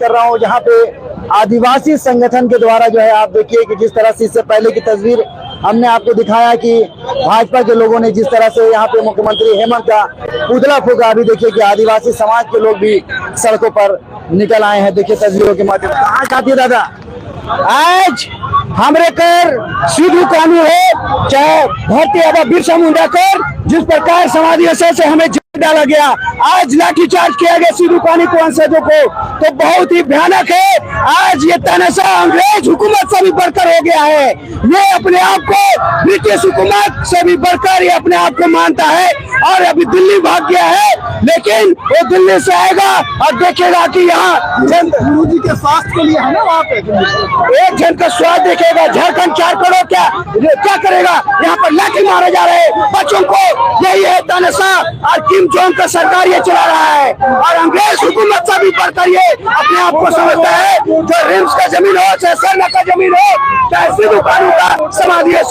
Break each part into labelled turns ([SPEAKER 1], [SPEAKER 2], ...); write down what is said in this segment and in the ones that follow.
[SPEAKER 1] कर रहा हूँ जहाँ पे आदिवासी संगठन के द्वारा जो है आप देखिए कि जिस तरह से इससे पहले की तस्वीर हमने आपको दिखाया कि भाजपा के लोगों ने जिस तरह से यहाँ पे मुख्यमंत्री हेमंत का पुतला फूका। अभी देखिए कि आदिवासी समाज के लोग भी सड़कों पर निकल आए हैं। देखिए तस्वीरों के माध्यम से। कहाँ जाती है दादा? आज हमरे कर सिद्धू कानू है चाहे भारतीय बाबा बिरसा मुंडा कर, जिस प्रकार समाधि से हमें डाला गया, आज लाठीचार्ज किया गया सिद्धू कानू को अंशजों को, तो बहुत ही भयानक है। आज ये तानाशाह अंग्रेज हुकूमत से भी बढ़कर हो गया है। ये अपने आप को ब्रिटिश हुकूमत से भी बढ़कर ये अपने आप को मानता है और अभी दिल्ली भाग गया है, लेकिन वो दिल्ली से आएगा और देखेगा कि यहाँ गुरु जी के स्वास्थ्य के लिए है ना, वहाँ पे एक जन का स्वास्थ्य देखेगा। झारखंड 4 करोड़ क्या करेगा? यहाँ पर लाठी मारे जा रहे हैं बच्चों को। यही है तानाशाह और किम जोंग का सरकार ये चला रहा है और अंग्रेज हुकूमत से भी बढ़कर ये अपने आप को समझता है। जो रिम्स का जमीन हो चाहे सरना का जमीन हो चाहे सिद्धू कानू का समाधि हो,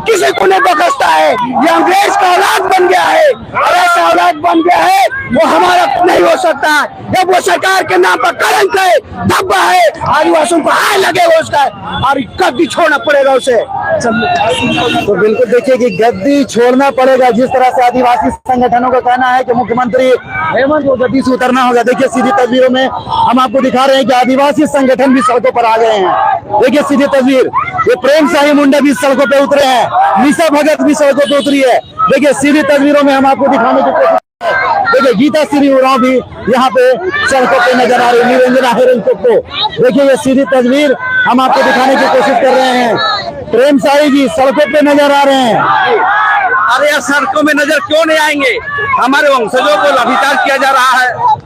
[SPEAKER 1] किसी को नहीं बख्शता है। ये अंग्रेज का औलाद बन गया है और ऐसा औलाद बन गया है वो हमारा नहीं हो सकता। जब वो सरकार के नाम पर कलंक है, धब्बा है, आदिवासियों को हाय लगेगा उसका और गद्दी छोड़ना पड़ेगा उसे। तो बिल्कुल देखिए कि गद्दी छोड़ना पड़ेगा। जिस तरह से आदिवासी संगठनों का कहना है कि मुख्यमंत्री हेमंत को गद्दी से उतरना होगा। देखिए सीधी तस्वीरों में हम आपको दिखा रहे हैं कि आदिवासी संगठन भी सड़कों पर आ गए हैं। देखिए सीधी तस्वीर, ये प्रेम साही मुंडा भी सड़कों पे उतरे हैं, निशा भगत भी सड़कों पे उतरी है। देखिए सीधी तस्वीरों में हम आपको दिखाने की कोशिश। देखिए गीता श्री उरांव भी यहाँ पे सड़कों पे नजर आ रही है, निरंजना हेरन को। देखिए ये सीधी तस्वीर हम आपको दिखाने की कोशिश कर रहे हैं। प्रेम साही जी सड़कों पे नजर आ रहे हैं।
[SPEAKER 2] अरे यार सड़कों में नजर क्यों नहीं आएंगे? हमारे वंशजों को लाठीचार्ज किया जा रहा है।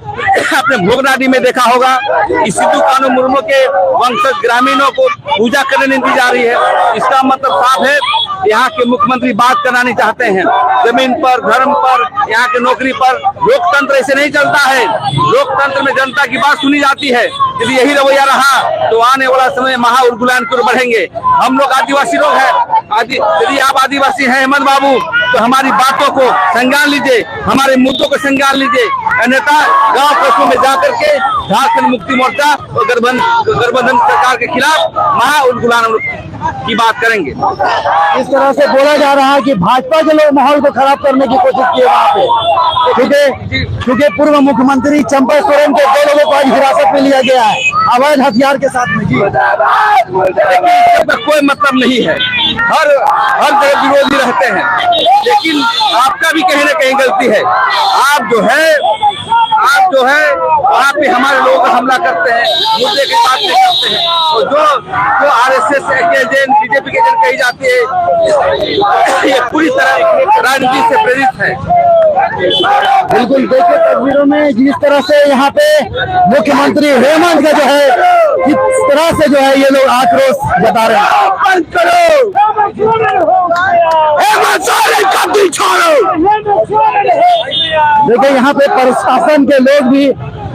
[SPEAKER 2] आपने भोगनाडी में देखा होगा कि सिद्धू कानू मुर्मू के वंशज ग्रामीणों को पूजा करने नहीं दी जा रही है। इसका मतलब साफ है यहाँ के मुख्यमंत्री बात करना नहीं चाहते हैं। जमीन पर, धर्म पर, यहाँ के नौकरी पर। लोकतंत्र ऐसे नहीं चलता है। लोकतंत्र में जनता की बात सुनी जाती है। यदि यही रवैया रहा तो आने वाला समय महा उर्गुलान की ओर बढ़ेंगे। हम लोग आदिवासी लोग हैं। यदि आप आदिवासी हैं हेमंत बाबू तो हमारी बातों को संज्ञान लीजिए, हमारे मुद्दों को संज्ञान लीजिए। अन्यथा गांव कस्बों में जाकर के झारखंड मुक्ति मोर्चा और गठबंधन सरकार के खिलाफ महा उर्गुलान की बात करेंगे।
[SPEAKER 1] इस तरह से बोला जा रहा है कि भाजपा के लोग माहौल को खराब करने की कोशिश किए वहाँ पे, क्योंकि पूर्व मुख्यमंत्री चंपा सोरेन के 2 लोगों को आज हिरासत में लिया गया है अवैध हथियार के साथ में। जी
[SPEAKER 2] कोई मतलब नहीं है, हर जगह विरोधी रहते हैं, लेकिन आपका भी कहीं ना कहीं गलती है। आप जो है वहाँ पे हमारे लोग हमला करते हैं, मुद्दे की बात नहीं करते हैं। और जो आरएसएस के एजेंट, बीजेपी के एजेंट कही जाती है, ये पूरी तरह राजनीति से प्रेरित है।
[SPEAKER 1] बिल्कुल देखिए तस्वीरों में जिस तरह से यहाँ पे मुख्यमंत्री हेमंत का जो है किस तरह से जो है ये लोग आक्रोश जता रहे हैं।
[SPEAKER 2] बंद करो, हेमंत सोरेन गद्दी छोड़ो।
[SPEAKER 1] देखिए यहाँ पे प्रशासन के लोग भी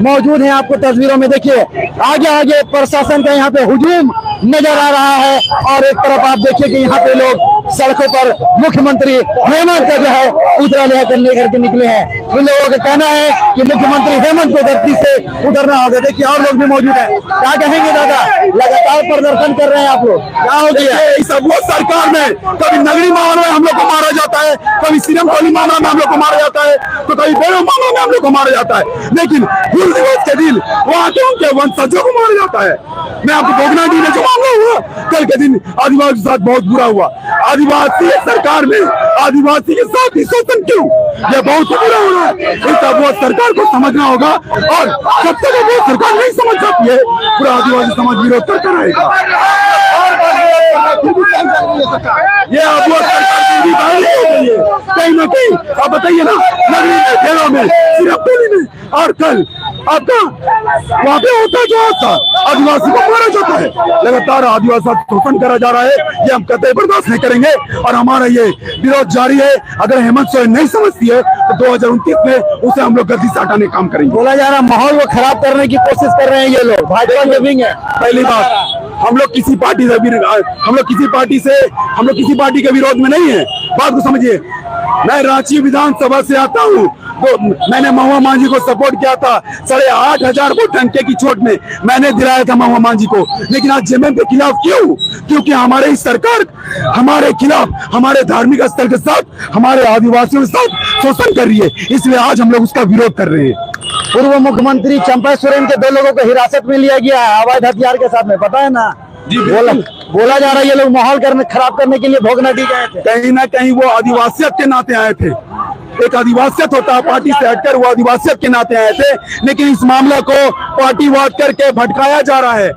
[SPEAKER 1] मौजूद हैं। आपको तस्वीरों में देखिए आगे प्रशासन का यहाँ पे हुजूम नजर आ रहा है और एक तरफ आप देखिए कि यहाँ पे लोग सड़कों पर मुख्यमंत्री हेमंत का जो है पुतला लेकर के निकले हैं। उन लोगों का कहना है कि मुख्यमंत्री हेमंत को गद्दी से उतरना होगा। देखिए और लोग भी मौजूद हैं। क्या कहेंगे दादा? लगातार प्रदर्शन कर रहे हैं आप लोग, क्या हो गया?
[SPEAKER 3] इस सरकार में कभी नगरी मामलों में हम लोग को मारा जाता है, कभी सीरम टोली मामला में हम लोग को मारा जाता है, तो कभी बेरों मामला में हम लोग को मारा जाता है, लेकिन हुल दिवस के दिन वहाँ के उनके वंशजों को मारा जाता है। मैं आपको भोगनाडी में जो मामला हुआ कल के दिन आदिवासी के साथ बहुत बुरा हुआ। आदिवासी सरकार में आदिवासी के साथ ही शोषण क्यों? यह बहुत बुरा हो रहा है। इसका वो सरकार को समझना होगा और जब तक वो सरकार नहीं समझ सकती है पूरा आदिवासी समाज विरोध करता रहेगा। ये अब वो सरकार की कहीं ना कहीं आप बताइए ना, नगरी में, खेलों में, सिर्फ टोली में, और कल आपका वहाँ पे होता जो था आदिवासी को मारा जाता है। लगातार आदिवासी शोषण करा जा रहा है, ये हम कतई बर्दाश्त नहीं करेंगे और हमारा ये विरोध जारी है। अगर हेमंत सोरेन नहीं समझती है तो 2029 में उसे हम लोग गद्दी से हटाने का काम करेंगे।
[SPEAKER 1] बोला जा रहा माहौल को खराब करने की कोशिश कर रहे हैं ये लोग, भाजपा के विंग है।
[SPEAKER 3] पहली बात, हम लोग किसी पार्टी के विरोध में नहीं है। बात को समझिए, मैं रांची विधानसभा से आता हूँ, तो मैंने महुआ मांझी को सपोर्ट किया था। 8,500 वोट डंके की चोट में मैंने दिलाया था महुआ मांझी को। लेकिन आज जेएमएम के खिलाफ क्यों? क्योंकि हमारे सरकार हमारे खिलाफ, हमारे धार्मिक स्थल के साथ, हमारे आदिवासियों के साथ शोषण कर रही है, इसलिए आज हम लोग उसका विरोध कर रहे हैं।
[SPEAKER 1] पूर्व मुख्यमंत्री चंपा सोरेन के 2 लोगों को हिरासत में लिया गया है अवैध हथियार के साथ में, पता है ना? बोला जा रहा है ये लोग माहौल खराब करने के लिए भोग नदी गए थे।
[SPEAKER 3] कहीं ना कहीं वो आदिवासियत के नाते आए थे। एक आदिवासियत होता है, पार्टी से हटकर वो आदिवासियत के नाते आए थे। लेकिन इस मामले को पार्टीवाद करके भटकाया जा रहा है।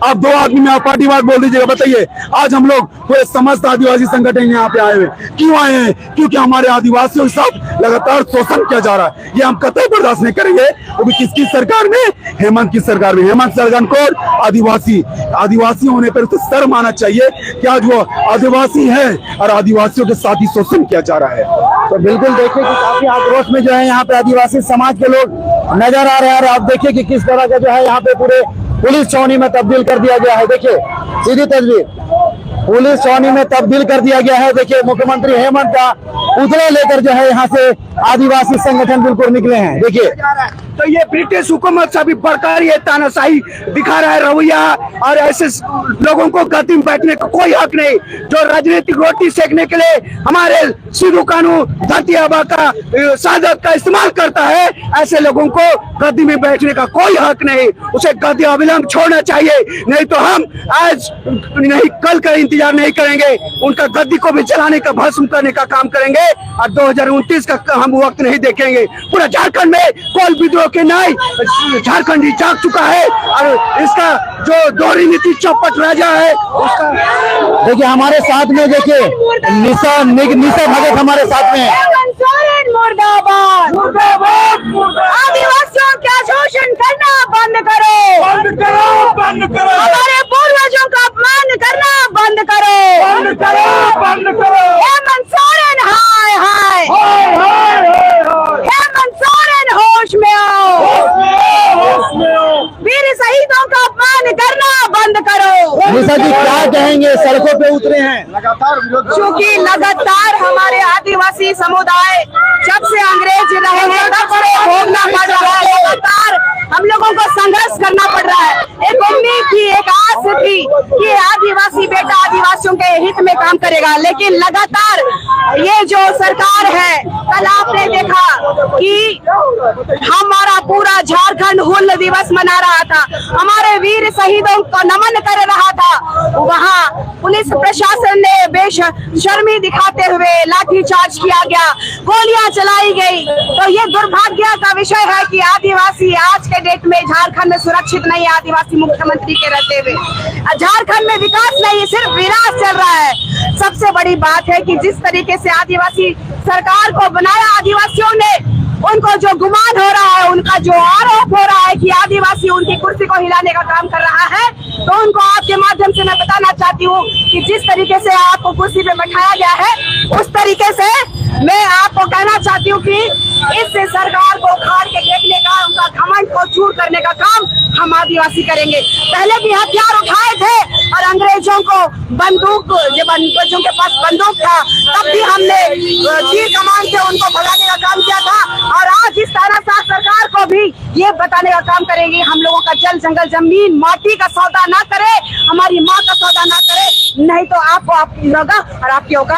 [SPEAKER 3] आप 2 आदमी में आप पार्टीवाद बोल दीजिएगा। बताइए, आज हम लोग पूरे समस्त आदिवासी संगठन यहाँ पे आए हुए क्यों आए हैं? क्योंकि हमारे आदिवासियों के साथ लगातार शोषण किया जा रहा है। ये हम कतई बर्दाश्त नहीं करेंगे। वो भी किसकी सरकार में? हेमंत की सरकार में। हेमंत सरकार को आदिवासी होने पर उसे शर्म आना चाहिए कि आज वो आदिवासी है और आदिवासियों के साथ ही शोषण किया जा रहा है।
[SPEAKER 1] तो बिल्कुल देखिए कि काफी आक्रोश में जो है यहाँ पे आदिवासी समाज के लोग नजर आ रहे हैं। और आप देखिए कि किस तरह का जो है यहाँ पे पूरे पुलिस छावनी में तब्दील कर दिया गया है। देखिए सीधी तस्वीर, पुलिस छावनी में तब्दील कर दिया गया है। देखिए मुख्यमंत्री हेमंत का पुतला लेकर जो है यहाँ से आदिवासी संगठन बिल्कुल निकले हैं। देखिए
[SPEAKER 4] तो ये ब्रिटिश हुकूमत से भी बढ़कर ये तानाशाही दिखा रहा है रवैया, और ऐसे लोगों को गद्दी में बैठने का कोई हक नहीं। जो राजनीतिक रोटी सेकने के लिए हमारे सिद्धू कानू धरती आबा का शहादत का इस्तेमाल करता है, ऐसे लोगों को गद्दी में बैठने का कोई हक नहीं। उसे गद्दी अविलंब छोड़ना चाहिए, नहीं तो हम आज नहीं कल का इंतजार नहीं करेंगे। उनका गद्दी को भी जलाने का, भस्म करने का काम करेंगे और 2029 का हम वक्त नहीं देखेंगे। पूरा झारखंड में कोल विद्रोह के नहीं, झारखंड ही जाग चुका है और इसका जो दोहरी नीति चौपट राजा है उसका।
[SPEAKER 1] देखिए हमारे साथ में देखिए निशा भगत हमारे साथ में है।
[SPEAKER 5] मुर्दाबाद, आदिवासियों का शोषण करना बंद करो,
[SPEAKER 3] बंद करो, बंद करो।
[SPEAKER 5] हमारे पूर्वजों का अपमान करना बंद करो,
[SPEAKER 3] बंद करो, बंद करो।
[SPEAKER 5] हेमंत सोरेन हाय हाय, हेमंत सोरेन होश में आओ, वीर शहीदों का अपमान करना बंद करो।
[SPEAKER 1] निशा जी क्या कहेंगे? सड़कों पे उतरे हैं लगातार विरोध।
[SPEAKER 5] क्योंकि लगातार हमारे आदिवासी समुदाय जब से अंग्रेज रहे हैं तब से भोगना पड़ रहा है। लगातार हम लोगों को संघर्ष करना पड़ रहा है। एक उम्मीद थी, एक आस थी कि आदिवासी बेटा आदिवासियों के हित में काम करेगा, लेकिन लगातार ये जो सरकार है, कल आपने देखा कि हमारा पूरा झारखंड हुल दिवस मना रहा था, हमारे वीर शहीदों को नमन कर रहा था। वहाँ पुलिस प्रशासन ने बेशर्मी दिखाते हुए लाठीचार्ज किया गया, गोलियां चलाई गई। तो ये दुर्भाग्य का विषय है कि आदिवासी आज के डेट में झारखंड में सुरक्षित नहीं है। आदिवासी मुख्यमंत्री के रहते हुए झारखंड में विकास नहीं, सिर्फ विनाश चल रहा है। सबसे बड़ी बात है कि जिस तरीके से आदिवासी सरकार को बनाया आदिवासियों ने, उनको जो गुमान हो रहा है, उनका जो आरोप हो रहा है कि आदिवासी उनकी कुर्सी को हिलाने का काम कर रहा है, तो उनको आपके माध्यम से मैं बताना चाहती हूँ कि जिस तरीके से आपको कुर्सी पे बैठाया गया है, उस तरीके से मैं आपको कहना चाहती हूँ कि इस सरकार को उखाड़ के फेंकने का, उनका घमंड को चूर करने का काम हम आदिवासी करेंगे। पहले भी हथियार उठाए थे और अंग्रेजों को बंदूक, जब अंग्रेजों के पास बंदूक था तब भी हमने तीर कमान से उनको भगाने का काम किया था। और आज इस तानाशाह सरकार को भी ये बताने का काम करेंगे, हम लोगों का जल जंगल जमीन माटी का सौदा ना करे, हमारी माँ का सौदा ना करे, नहीं तो आपको आपकी होगा और आपकी होगा।